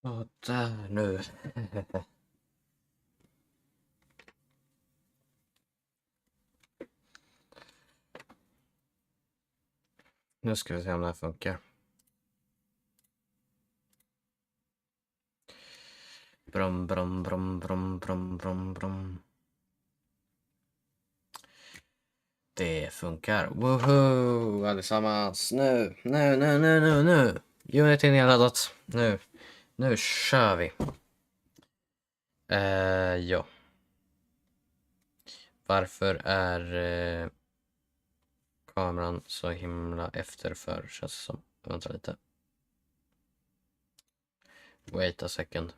Ja, där nu. Nu ska vi se om det här funkar. Brum, brum, brum, brum, brum, brum, brum. Det funkar. Woho! Allesammans. Nu. Unity nedladdat. Nu kör vi. Ja. Varför är kameran så himla efter för, känns det som. Vänta lite. Wait a second.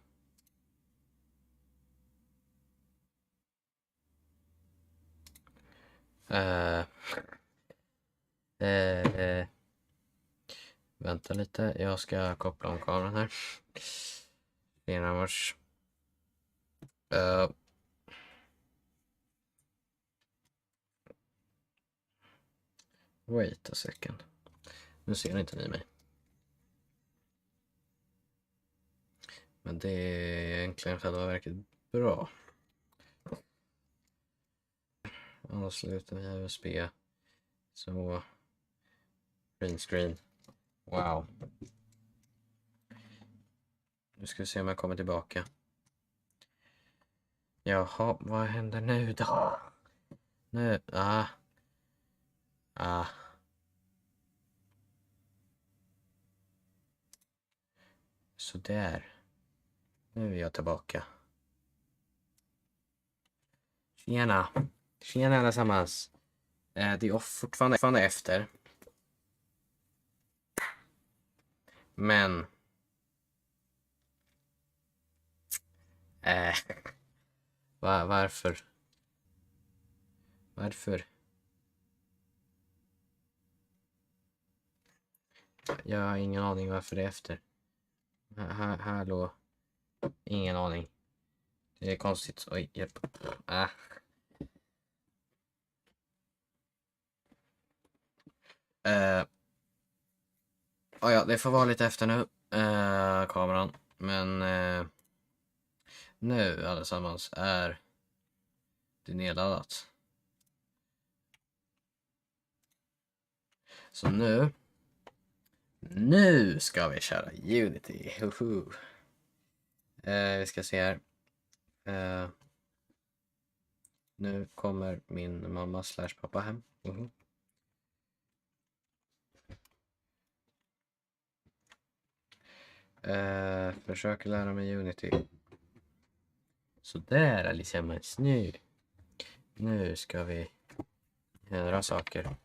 Vänta lite, jag ska koppla om kameran här. Inomhus. Wait a second. Nu ser inte ni mig. Men det är egentligen själva verket bra. Avsluta via USB. Så. Green screen. Wow. Nu ska vi se om jag kommer tillbaka. Jaha, vad händer nu då? Nu, Så där. Nu är jag tillbaka. Tjena. Tjena allesammans. Det är fortfarande efter. Men. Varför? Jag har ingen aning varför det är efter. Hallå. Ingen aning. Det är konstigt. Oj, hjälp. Ja, det får vara lite efter nu. Kameran. Men nu allesammans är det nedladdat. Så nu ska vi köra Unity. Vi ska se här. Nu kommer min mamma / pappa hem. Försöker lära mig Unity. Så där allesammans. Nu ska vi göra saker.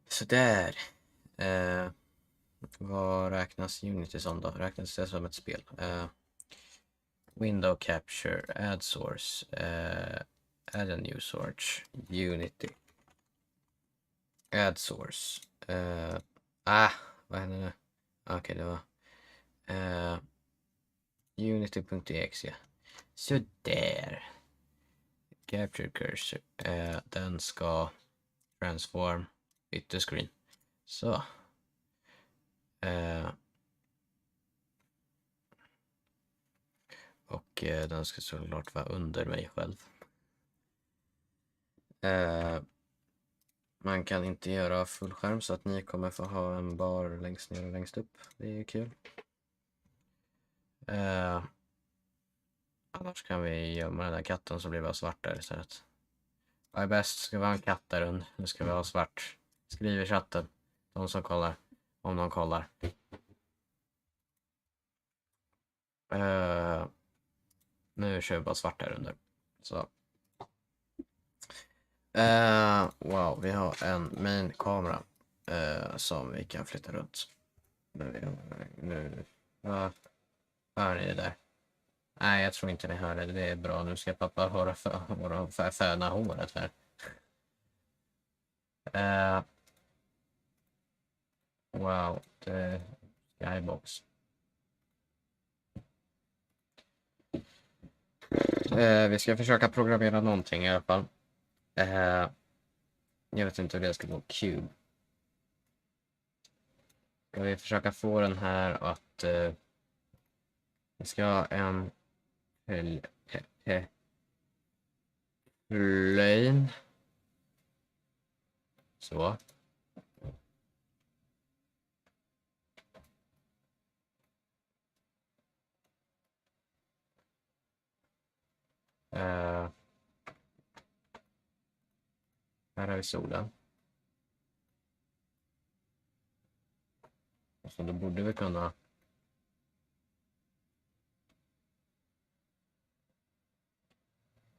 Så där. Vad räknas Unity som då? Räknas det som ett spel? Window capture, add source, add a new source, Unity. Add source. Vad hände nu? Okej, det var Unity.exe. Så där. Capture cursor. Den ska transform ytterscreen. Så. Och den ska såklart vara under mig själv. Man kan inte göra fullskärm så att ni kommer få ha en bar längst ner och längst upp. Det är ju kul. Annars kan vi gömma den där katten så blir det bara svart där istället. Vad är bäst? Ska vi ha en katt där under? Nu ska vi ha svart. Skriv i chatten. De som kollar. Om de kollar. Nu kör vi bara svart där under. Så. Wow, vi har en main kamera som vi kan flytta runt. Nu hör ni det där? Nej, jag tror inte ni hör det. Det är bra. Nu ska pappa höra föna håret här. Wow, det är skybox. Vi ska försöka programmera någonting i alla fall. Jag vet inte hur det ska gå. Cube. Ska vi försöka få den här att... vi ska ha en... Plane. Så. Här har vi solen. Så då borde vi kunna...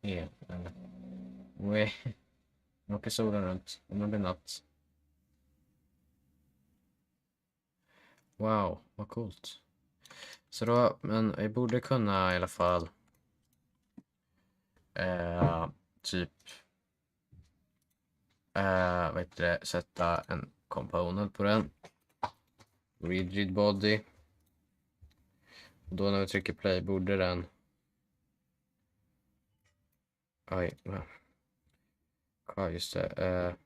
Nu åker solen runt. Nu blir natt. Wow, vad coolt. Så då, men vi borde kunna i alla fall typ vad heter det, sätta en component på den. Rigid body. Och då när vi trycker play borde den... Oj, ja just det.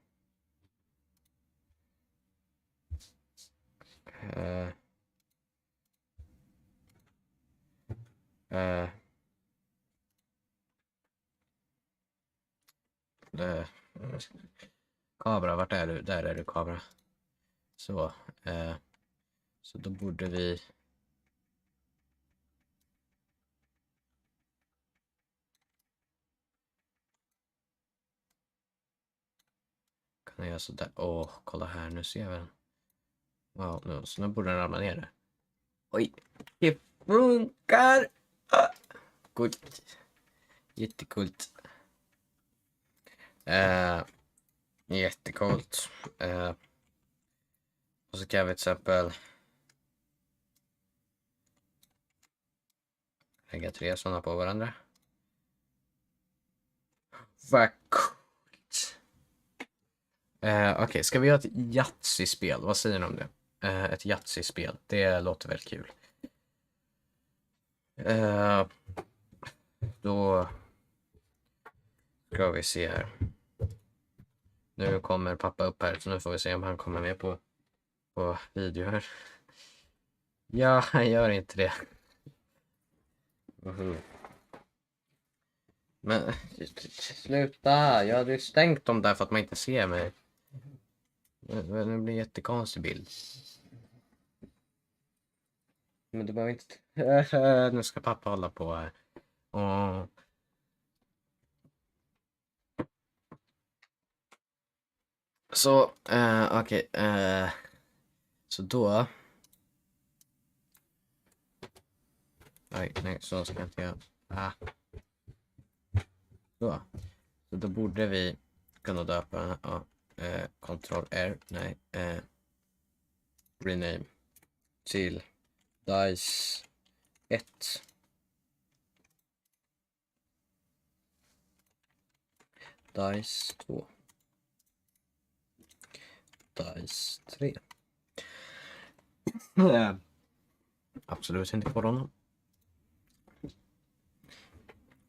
Kamera, vart är du? Där är du, kamera. Så, så då borde vi... Kan jag göra sådär? Kolla här, nu ser vi den. Wow, så nu borde den ramla ner där. Oj, det funkar! Coolt. Jättekult. Jättekult. Och så kan vi till exempel lägga 3 sådana på varandra. Vad coolt. Okej, ska vi göra ett Yatzy-spel? Vad säger ni om det? Ett Yatzy-spel, det låter väl kul. Då ska vi se här. Nu kommer pappa upp här, så nu får vi se om han kommer med på video här. Ja, han gör inte det. Men sluta, jag hade ju stängt dem där för att man inte ser mig. Det blir en jättekonstig bild. Men du behöver inte... Nu ska pappa hålla på här. Så, okej. Så då... Nej, så ska jag inte göra. Så då borde vi kunna döpa Ctrl R, nej, rename till Dice 1. Dice 2. Dice 3. Absolut inte på honom.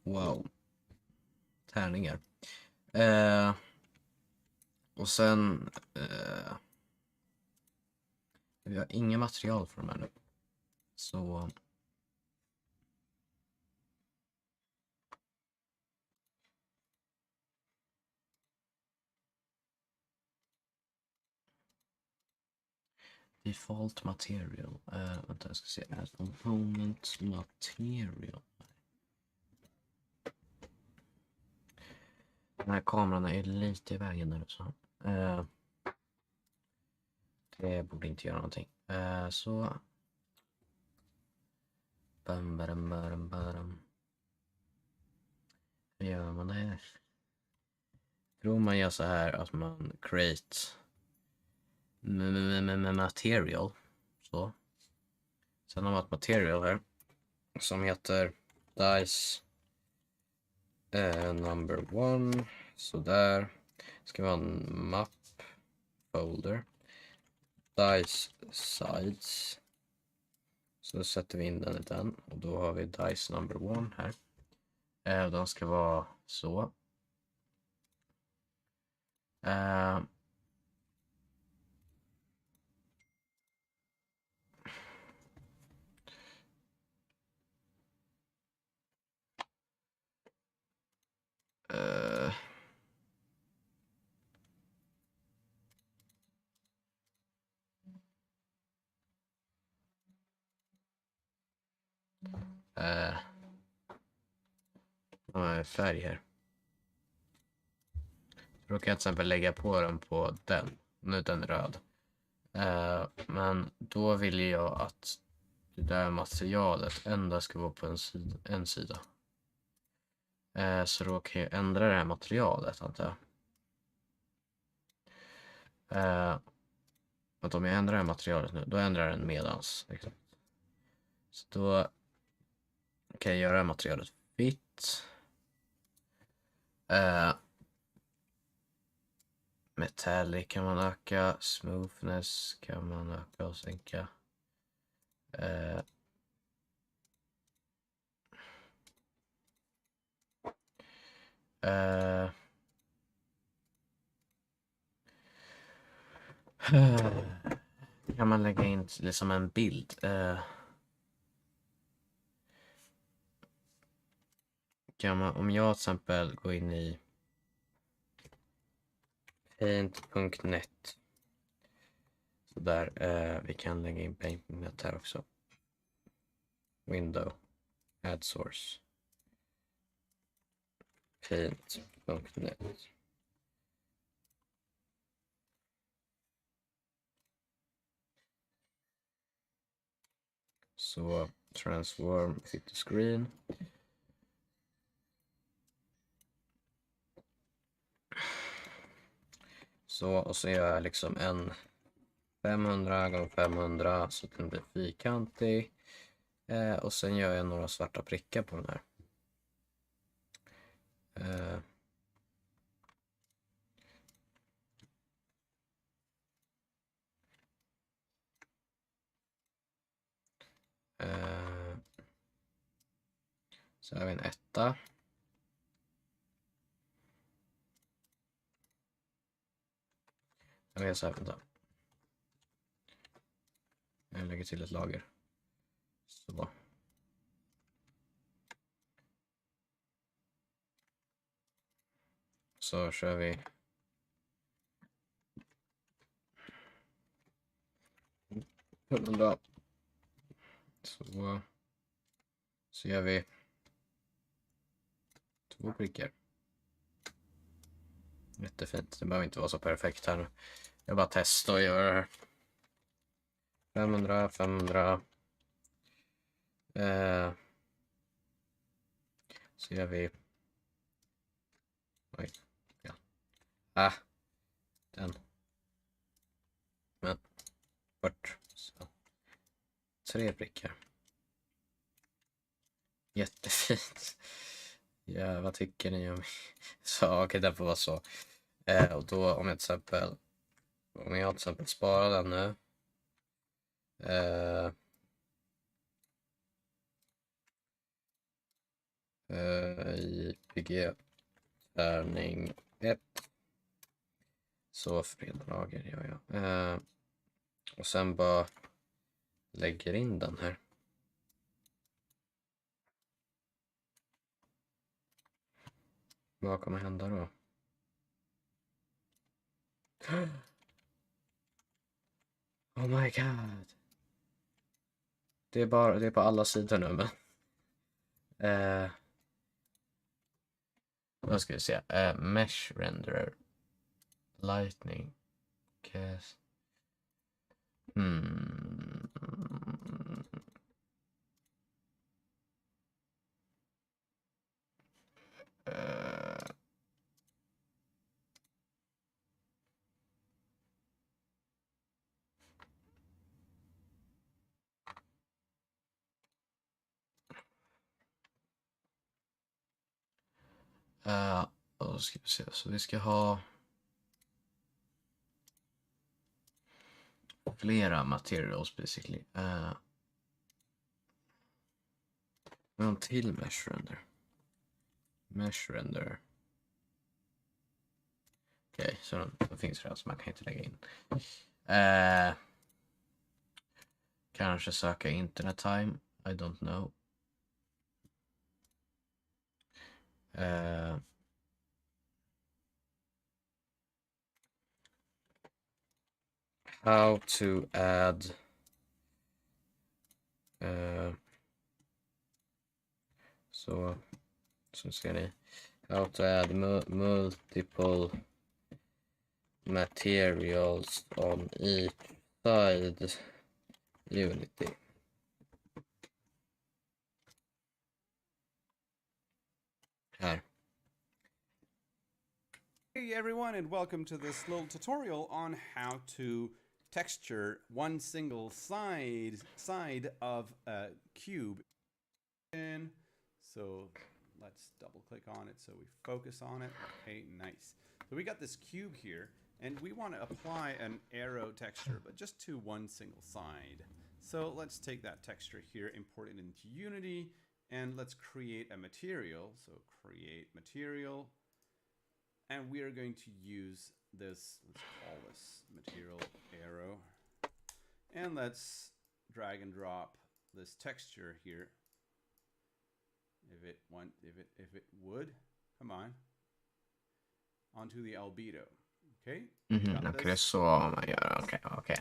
Wow. Tärningar. Och sen vi har inga material för de här nu. Så default material. Vänta, jag ska se. Add component material. Den här kameran är lite i vägen där, så det borde inte göra någonting. Så hur gör man det? Tror man gör så här att man create material, så sen har man ett material här som heter dice number 1, så där ska vi ha en map folder dice sides, så sätter vi in den i den och då har vi dice number 1 här. De ska vara så. Uh, uh, färg här. Då kan jag till exempel lägga på den på den. Nu är den röd. Men då vill jag att det där materialet endast ska vara på en sida. Så då kan jag ändra det här materialet, antar jag. Att om jag ändrar det här materialet nu, då ändrar den medans. Liksom. Så då kan jag göra det här materialet vitt. Metallic kan man öka, smoothness kan man öka och sänka. Kan man lägga in liksom en bild. Kan man, om jag till exempel går in i paint.net. Så där, vi kan lägga in paint.net här också. Window, add source. Paint.net. Så transform fit to screen. Så, och så gör jag liksom en 500 gånger 500 så att den blir fyrkantig. Och sen gör jag några svarta prickar på den här. Så har vi en etta. Jag gör så här, vänta. Jag lägger till ett lager. Så. Så kör vi. Så gör vi 2 prickar. Jättefint. Det behöver inte vara så perfekt här nu. Jag bara testar och gör det här. 500, 500. Så gör vi. Oj. Ja. Den. Men. Bort. Så. 3 prickar. Jättefint. Ja, vad tycker ni om mig? Så okej, det får vara så. Och då om jag till exempel sparar den nu. IPG tärning 1. Så fredagar gör jag. Och sen bara lägger in den här. Vad kommer hända då? Oh my god. Det är på alla sidor nu, men. Vad ska vi se? Mesh renderer. Lightning. Cast. Då ska vi se. Så vi ska ha flera materials basically. Vi har en till mesh render. Mesh render. Okej, så de finns redan så man kan inte lägga in. Kanske söka internet time. I don't know. How to add så ska ni how to add multiple materials on each side Unity. Här. Hey everyone, and welcome to this little tutorial on how to texture one single side of a cube. And so let's double click on it so we focus on it. Okay, nice. So we got this cube here, and we want to apply an arrow texture, but just to one single side. So let's take that texture here, import it into Unity, and let's create a material. So create material. And we are going to use this, let's call this material arrow. And let's drag and drop this texture here. If it would, come on, onto the albedo. Okay. Okej, så man gör.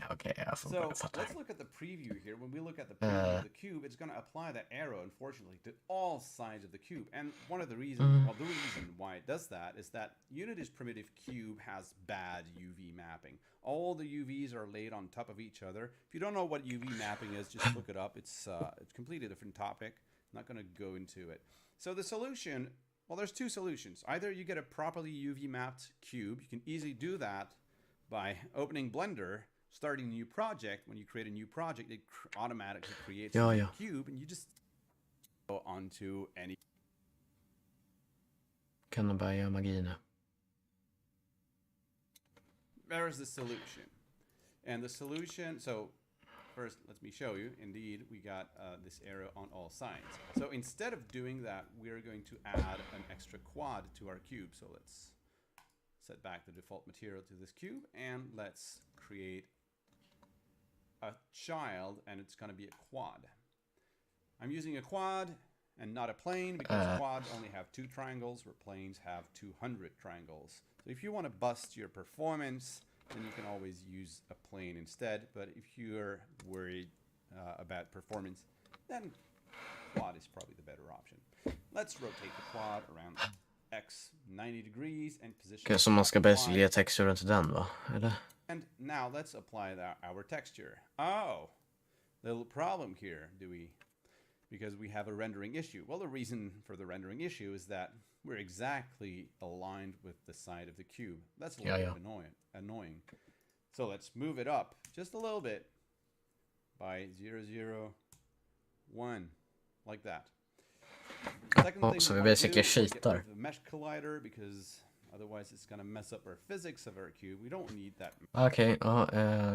Okej, jag får So let's look at the preview here. When we look at the preview of the cube, it's going to apply that arrow, unfortunately, to all sides of the cube. And one of the reasons, well, the reason why it does that is that Unity's primitive cube has bad UV mapping. All the UVs are laid on top of each other. If you don't know what UV mapping is, just look it up. It's completely different topic. I'm not going to go into it. So the solution, well, there's two solutions. Either you get a properly UV mapped cube. You can easily do that by opening Blender, starting a new project. When you create a new project, it automatically creates a new cube, and you just go onto any. Kan de bara göra magi nu? There is the solution. And the solution, so first, let me show you. Indeed, we got this arrow on all sides. So instead of doing that, we're going to add an extra quad to our cube. So let's set back the default material to this cube, and let's create a child, and it's going to be a quad. I'm using a quad and not a plane because quads only have 2 triangles, where planes have 200 triangles. So if you want to bust your performance, then you can always use a plane instead. But if you're worried about performance, then quad is probably the better option. Let's rotate the quad around X 90 degrees and position. Okej, så man ska basically ge texturen till den, va? Eller? And now let's apply our texture. Oh, little problem here, because we have a rendering issue. Well, the reason for the rendering issue is that we're exactly aligned with the side of the cube. That's a little bit annoying. So let's move it up just a little bit by 0, 0, 1, like that. Second thing so we we basically cheatar. The mesh collider, because otherwise it's going to mess up our physics of our cube. We don't need that. Okej,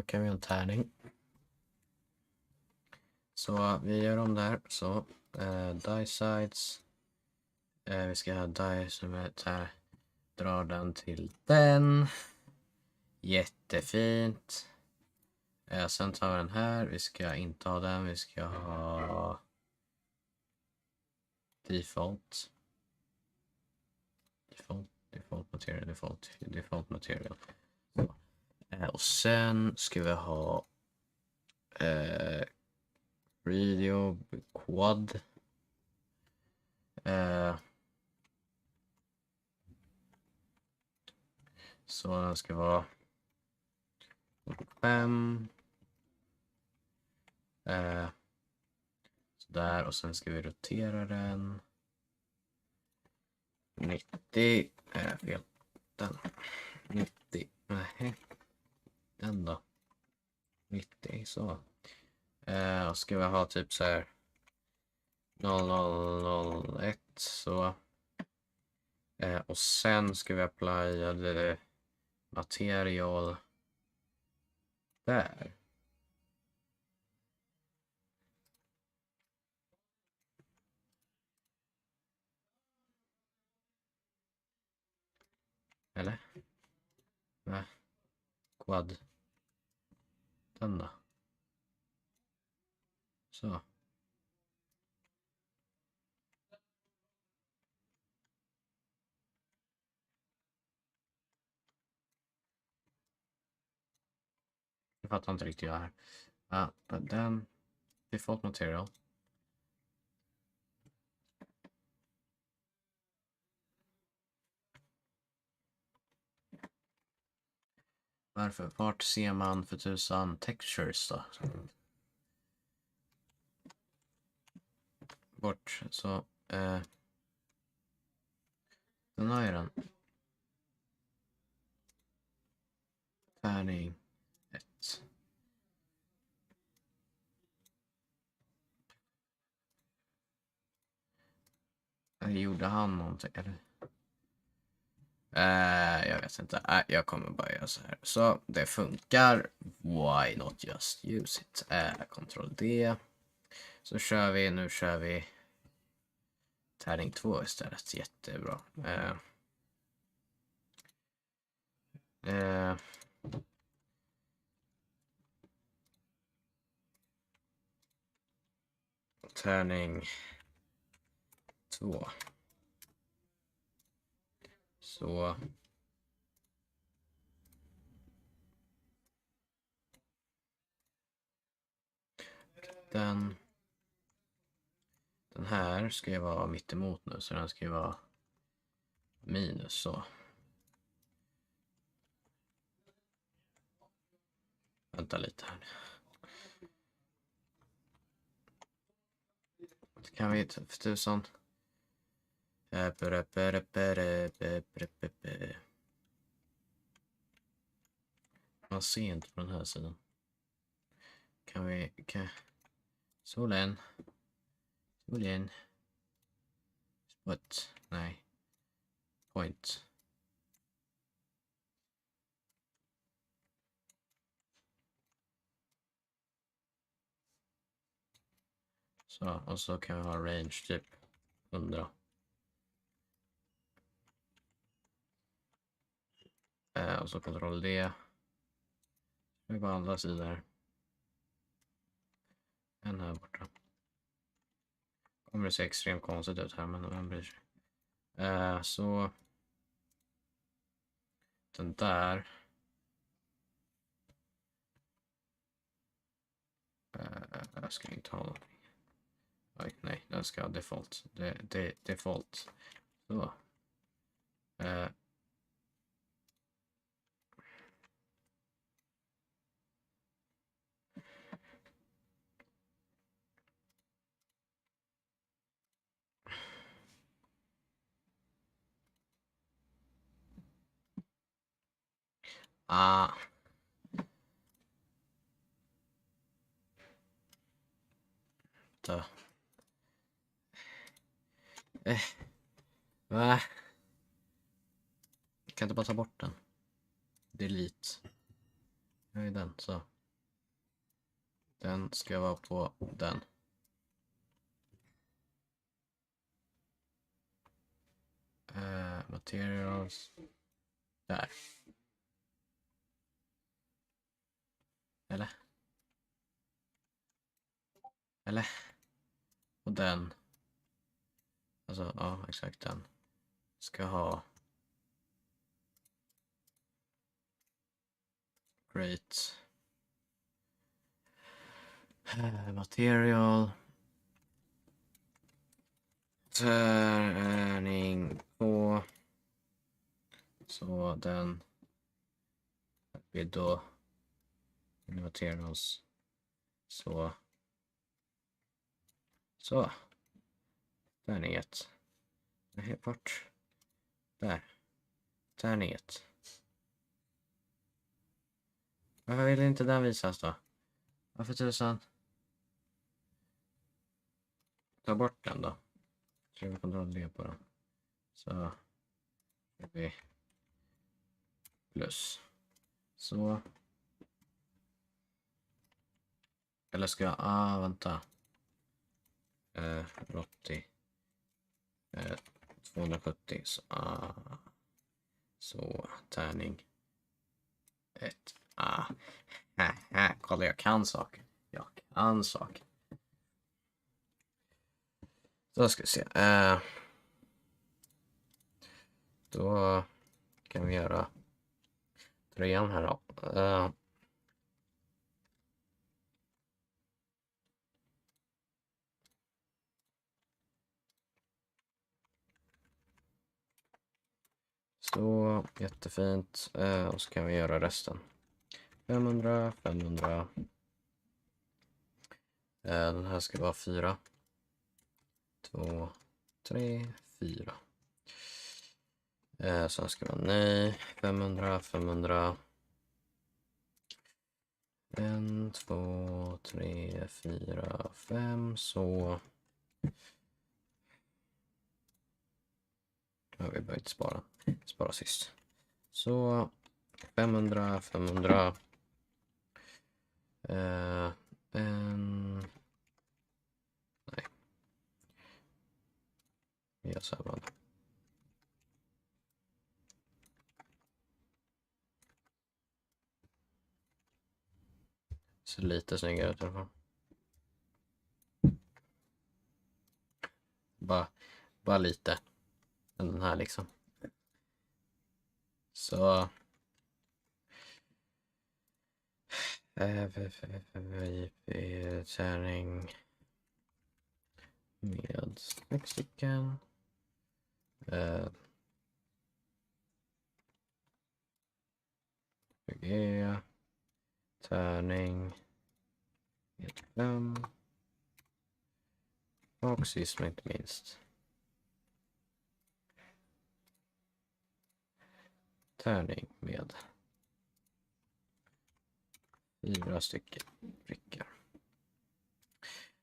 kan vi ha en tärning. Så vi gör om där. Så die sides. Vi ska ha die som är drar den till den. Jättefint. Sen tar vi den här. Vi ska inte ha den. Vi ska ha default material. Så. Och sen ska vi ha video quad. Så den ska vara 5. Så där, och sen ska vi rotera den 90. Fel. Den 90. Nej. Den då. 90 så. Och ska vi ha typ så här 0001 så. Och sen ska vi applya det material där. Eller? Nej. Quad. Den då. Så. Jag fattar inte riktigt det här. Ja, den. Default material. Varför? Vart ser man för tusan textures då? Bort. Så. Den har ju den. Tärning 1. Gjorde han någonting eller? Jag vet inte. Jag kommer bara göra så här. Så det funkar. Why not just use it? Ctrl D. Så kör vi. Nu kör vi tärning 2 istället. Jättebra. Tärning 2. Så. Den här ska ju vara mitt emot nu, så den ska ju vara minus så. Vänta lite här. Kan vi för tusan. Man ser inte på den här sidan. Kan vi... Solen. Solen. Spot. Nej. Point. Så, och så kan vi ha range typ 100. Och så Ctrl D. Det är på andra sidor. En här borta. Kommer det se extremt konstigt ut här, men vem bryr sig? Så. Den där. Jag ska inte ha någonting. Oj, nej, den ska ha default. Default. Så. Då. Va? Jag kan inte bara ta bort den. Delete. Jag är den, så. Den ska vara på den. Materials. Där. Eller? Eller? Och den. Alltså, ja, exakt den. Ska ha. Great. Material. Tärning på. Så den blir då materials. Så. Så. Tärning 1. Nej, bort. Där. Tärning 1. Varför vill inte den visas då? Varför tusan? Ta bort den då. Så vi Ctrl D på den. Så. Vi plus. Så. Eller ska jag... vänta. 80. 270. Så, så tärning 1. Kolla, jag kan saker. Jag kan saker. Då ska vi se. Då kan vi göra 3 här då. Så, jättefint. Och så kan vi göra resten. 500, 500. Den här ska vara 4. 2, 3, 4. Sen ska det vara nej. 500, 500. 1, 2, 3, 4, 5. Så. Ja, vi börjat spara. Spara sist. Så 500, 500. Nej. Vi gör så här bara. Ser lite snyggare ut i alla fall. Bara lite. Än den här liksom. Så. Tärning. Med 6 stycken. Tärning. Med 5. Och sist men inte minst. Tärning med 4 stycken prickar.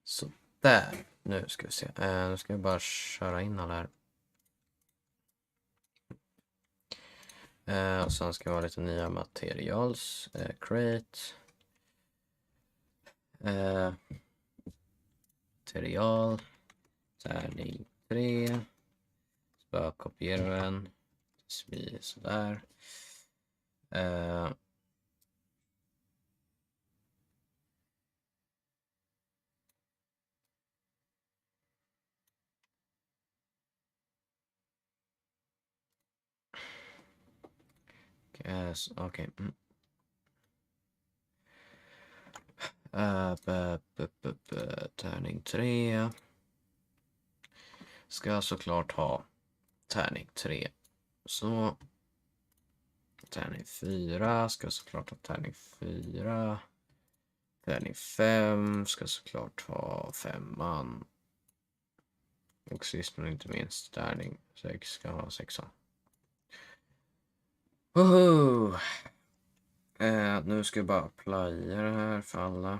Så där. Nu ska vi se. Nu ska vi bara köra in alla här. Och sen ska vi ha lite nya materials. Create. Material. Tärning 3. Så bara kopiera den. Så blir sådär. Okej. Tärning 3. Ska såklart ha tärning 3. Så. Tärning 4 ska såklart ha tärning 4. Tärning 5 ska såklart ha 5. Och sist men inte minst tärning 6 ska ha 6. Woho! Nu ska jag bara playa det här för alla.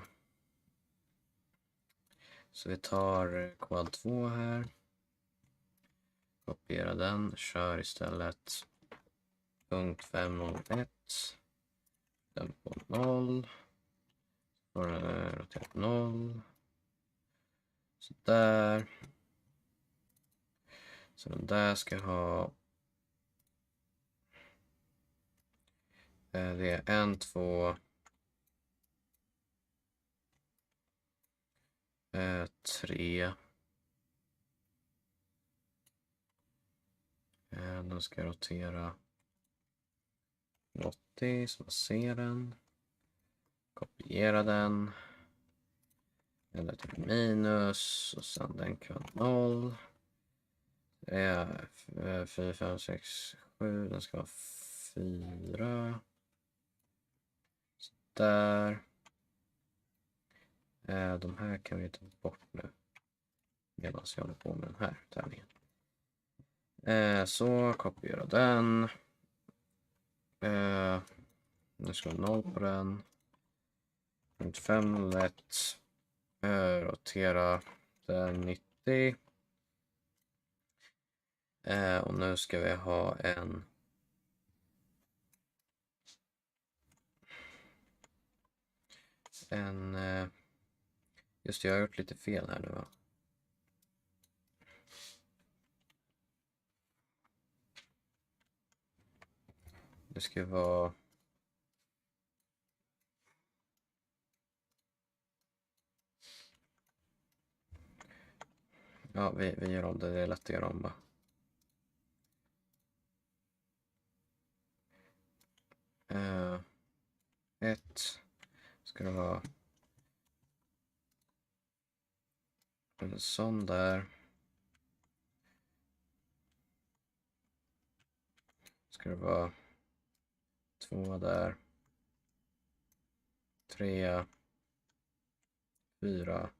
Så vi tar quad 2 här. Kopiera den. Kör istället punkt 501. Den på 0. Rotera 0. Så där. Så den där ska ha. Det är 1, 2. 3. Den ska jag rotera 80 så man ser den. Kopiera den. Eller till minus och sen den kan vara 0. Det är 4, 5, 6, 7. Den ska vara 4. Så där. De här kan vi ta bort nu. Medan jag håller på med den här tärningen. Så kopiera den. Nu ska vi 0 på den. Punkt 501. Rotera den 90. Och nu ska vi ha en. Just det, jag har gjort lite fel här nu va. Det ska vara Ja, vi gör om det. Det är lätt att göra om bara. Ett ska det vara en sån där. Ska det vara 2 där. 3, 4.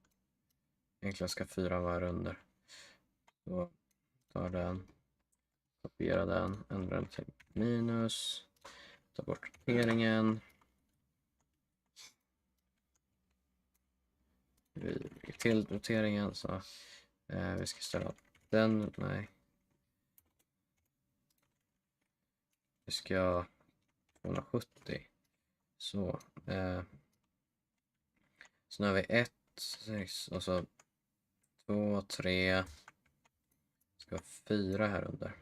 Egentligen ska 4 vara under. Så tar den, kopiera den, ändra den till minus, ta bort roteringen. Vi lägger till roteringen så vi ska ställa den, nej. Vi ska 270. Så. Så nu har vi 1, 6 och så 2, 3. Ska 4 här under.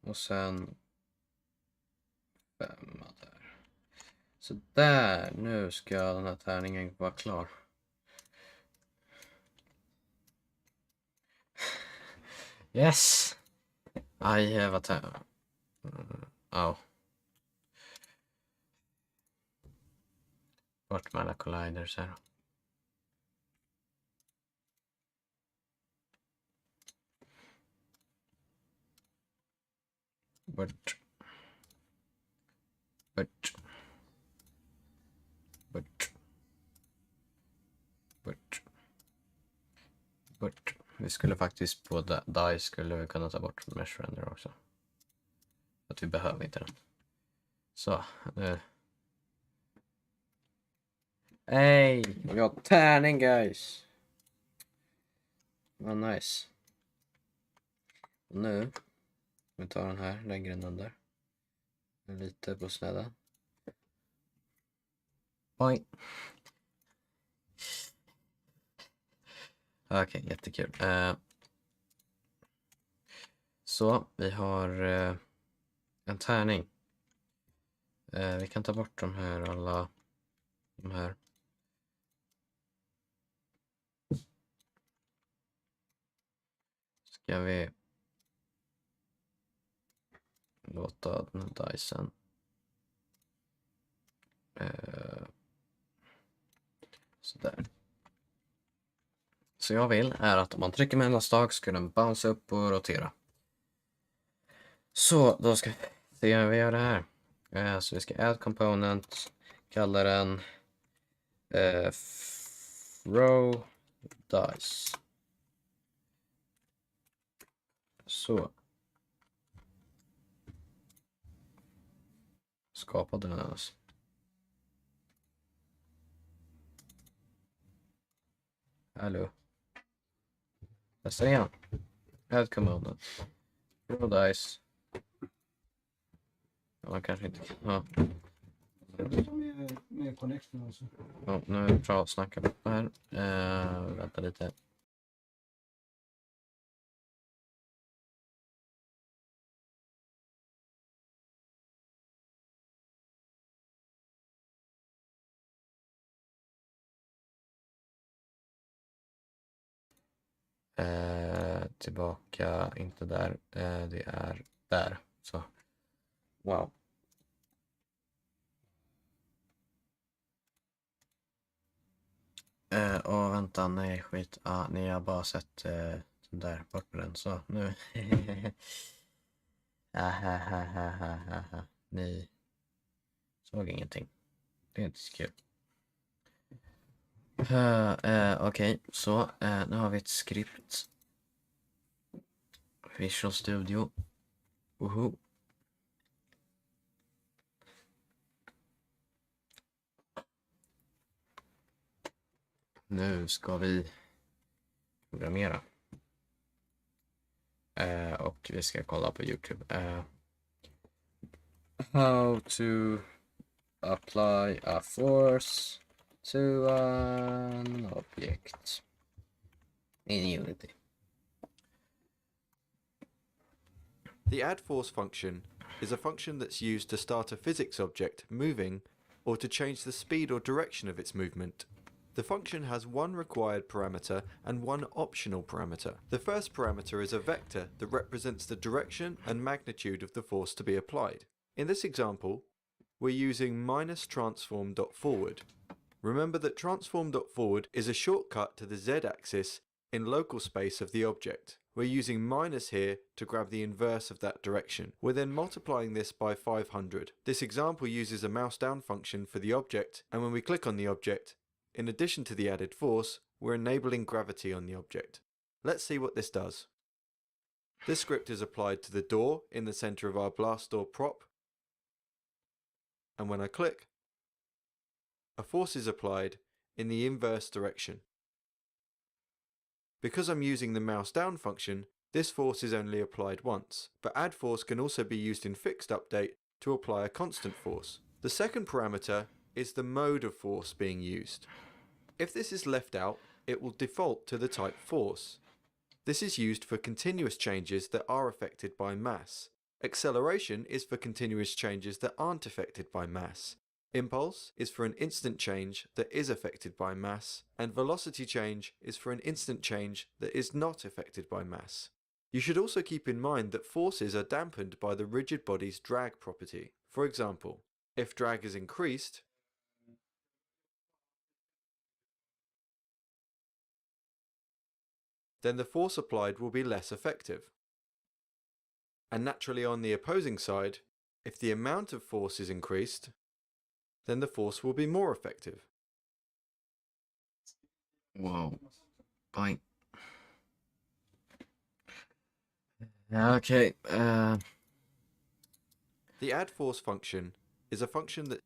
Och sen 5 där. Så där, nu ska den här tärningen vara klar. Yes! I have a tärning. Ja. Bort med alla colliders här. Bort. Bort. Bort. Bort. Bort. Vi skulle faktiskt på DICE skulle vi kunna ta bort mesh render också. Att vi behöver inte den. Så, nu. Hej! Vi har tärning guys! Vad nice. Och nu, vi tar den här, lägger den under. Lite på snedden. Oj! Okej, jättekul. Så, vi har en tärning. Vi kan ta bort de här alla. De här. Ska vi låta den här dicen. Sådär. Så jag vill är att om man trycker med en stag ska den bounce upp och rotera. Så då ska vi se hur vi gör det här. Så vi ska add component, kalla den row dice. Så. Skapade den alltså. Hallå. Testa igen. Add component. Row dice. Ja, man kanske inte kan. Ja. Med connection alltså. Ja, nu är det bra att snacka på här. Vänta lite. Tillbaka, inte där. Det är där. Så. Wow. Och vänta, nej skit. Ni har bara sett den där, bort med den. Så, nu. Ni såg ingenting. Det är inte så kul. Okej, så nu har vi ett skript. Visual Studio. Woho. Nu ska vi programmera. Och vi ska kolla på YouTube. How to apply a force to an object in Unity. The add force function is a function that's used to start a physics object moving or to change the speed or direction of its movement The function has one required parameter and one optional parameter. The first parameter is a vector that represents the direction and magnitude of the force to be applied. In this example, we're using -transform.forward. Remember that transform.forward is a shortcut to the z-axis in local space of the object. We're using minus here to grab the inverse of that direction. We're then multiplying this by 500. This example uses a mouse down function for the object, and when we click on the object, in addition to the added force, we're enabling gravity on the object. Let's see what this does. This script is applied to the door in the center of our blast door prop, and when I click, a force is applied in the inverse direction. Because I'm using the mouse down function, this force is only applied once, but add force can also be used in fixed update to apply a constant force. The second parameter is the mode of force being used. If this is left out, it will default to the type force. This is used for continuous changes that are affected by mass. Acceleration is for continuous changes that aren't affected by mass. Impulse is for an instant change that is affected by mass, and velocity change is for an instant change that is not affected by mass. You should also keep in mind that forces are dampened by the rigid body's drag property. For example, if drag is increased, then the force applied will be less effective. And naturally on the opposing side, if the amount of force is increased, then the force will be more effective. Whoa. Bye. Okay. The add force function is a function that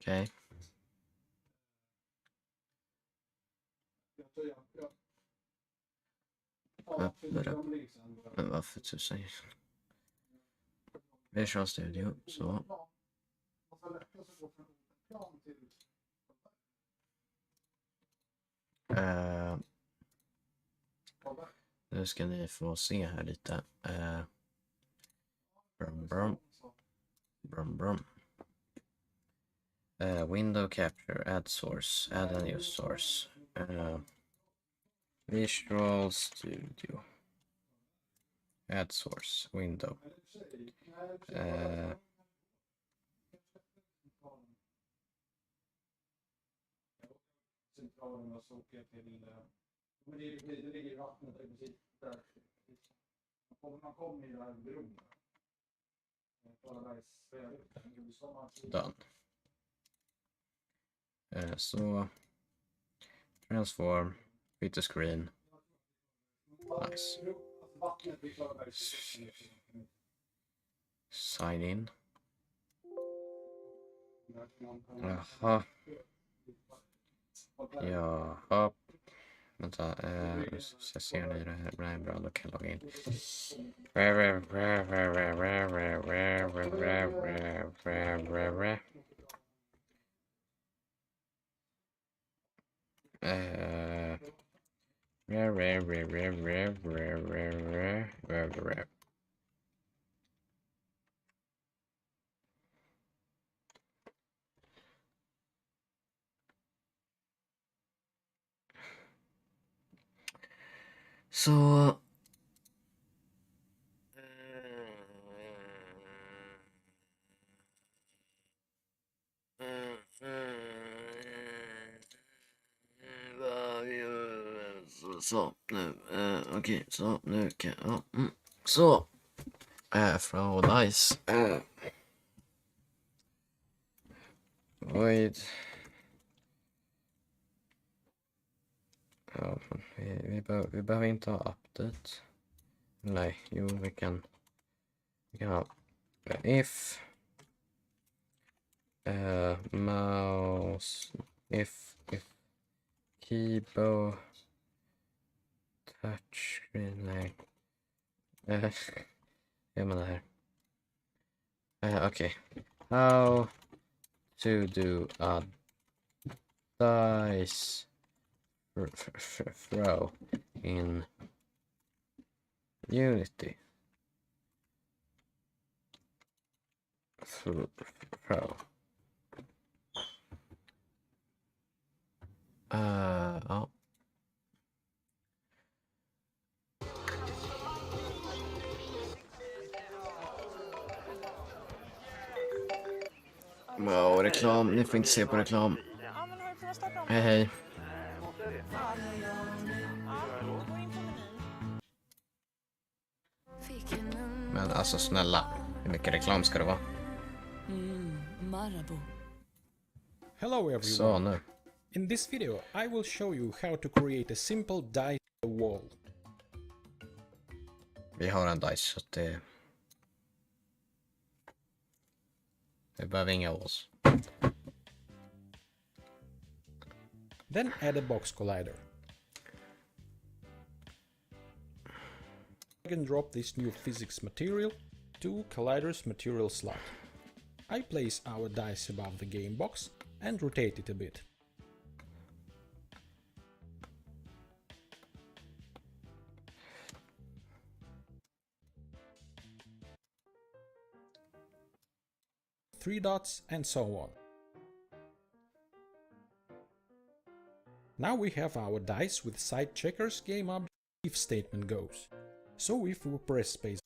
Okay. Öppna upp. Men varför tusan? Visual Studio, så. Nu ska ni få se här lite. Window capture, add source, add a new source. Visual Studio. Add source, window. Done. Så transform, byta screen. Nice. Sign in. Jaha. Jaha. Vänta, så ser ni det här. Nej, bra, då kan jag logga in. Så så nu okej, så nu kan jag så från nice void ja, vi behöver inte ha update. Nej, jo vi kan ha if mouse if keyboard touchscreen, nej gör man det här okej. How to do a dice throw in Unity. Throw. Ja. Wow, reklam. Ni får inte se på reklam. Ja, men har du provat starta om? Hej hej. Ja, gå in på menyn. Men alltså snälla. Hur mycket reklam ska det vara? Marabou. Hello everyone. Så nu. In this video I will show you how to create a simple dice wall. Vi har en dice så att det... Vi behöver inga walls. Then add a box collider. Drag and drop this new physics material to collider's material slot. I place our dice above the game box and rotate it a bit. Three dots and so on. Now we have our dice with side checkers game object if statement goes. So if we press space,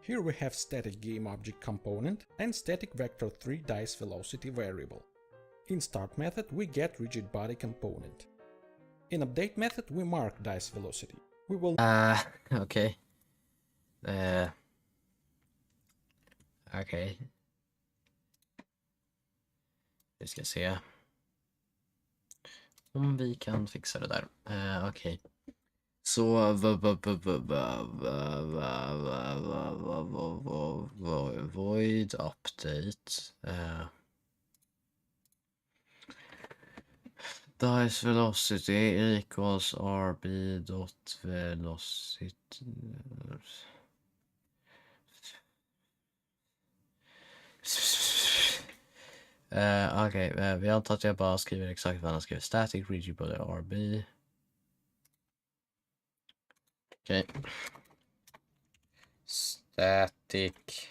here we have static game object component and static vector 3 dice velocity variable. In start method we get rigid body component. In update method we mark dice velocity. We will Okej. Okej. Vi ska se. Om vi kan fixa det där. Okej. Så void update. Dice velocity equals rb dot velocity. Okej, vi antar att jag bara skriver exakt vad han skriver. Static rigid body rb. Okej. Static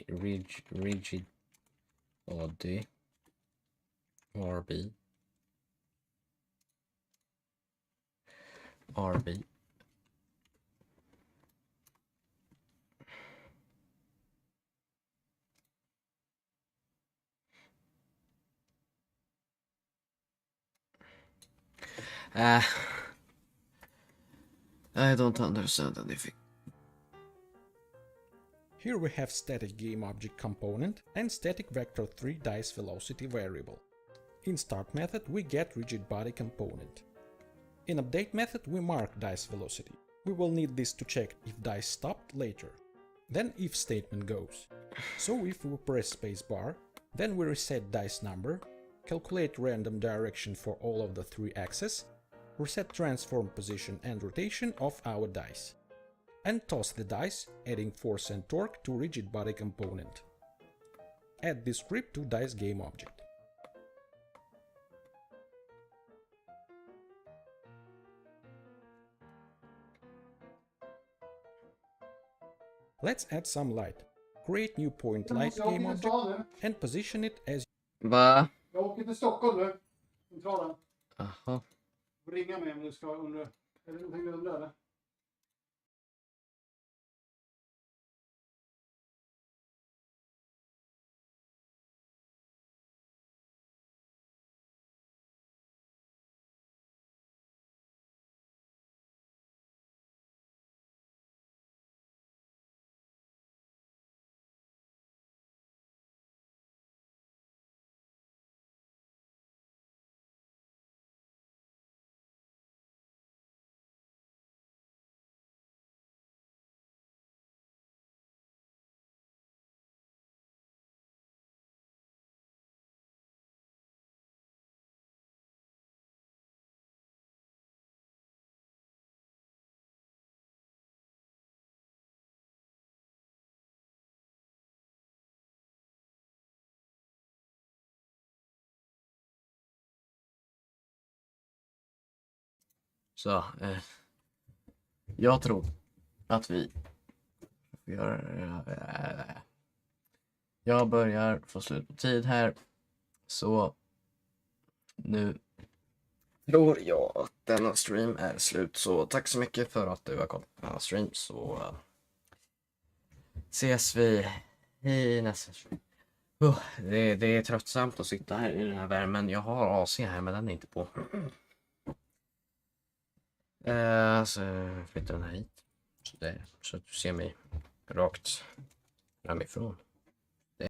rigid body rb. I don't understand anything. Here we have static game object component and static vector 3 dice velocity variable. In start method we get rigid body component. In update method we mark dice velocity. We will need this to check if dice stopped later. Then if statement goes. So if we press spacebar, then we reset dice number, calculate random direction for all of the 3 axes, reset transform position and rotation of our dice, and toss the dice, adding force and torque to rigid body component. Add this script to dice game object. Let's add some light. Create new point light game object and position it as Va? Jag åker till Stockholm nu. Centralen. Aha. Ringa mig om du ska under... Är det någonting du undrar eller? Så jag tror att vi gör... Jag börjar få slut på tid här. Så nu tror jag att denna stream är slut. Så tack så mycket för att du har kollat på denna stream. Så ses vi i nästa stream. Det är tröttsamt att sitta här i den här värmen. Jag har AC här men den är inte på. Så flyttar den här hit. Så att du ser mig rakt framifrån.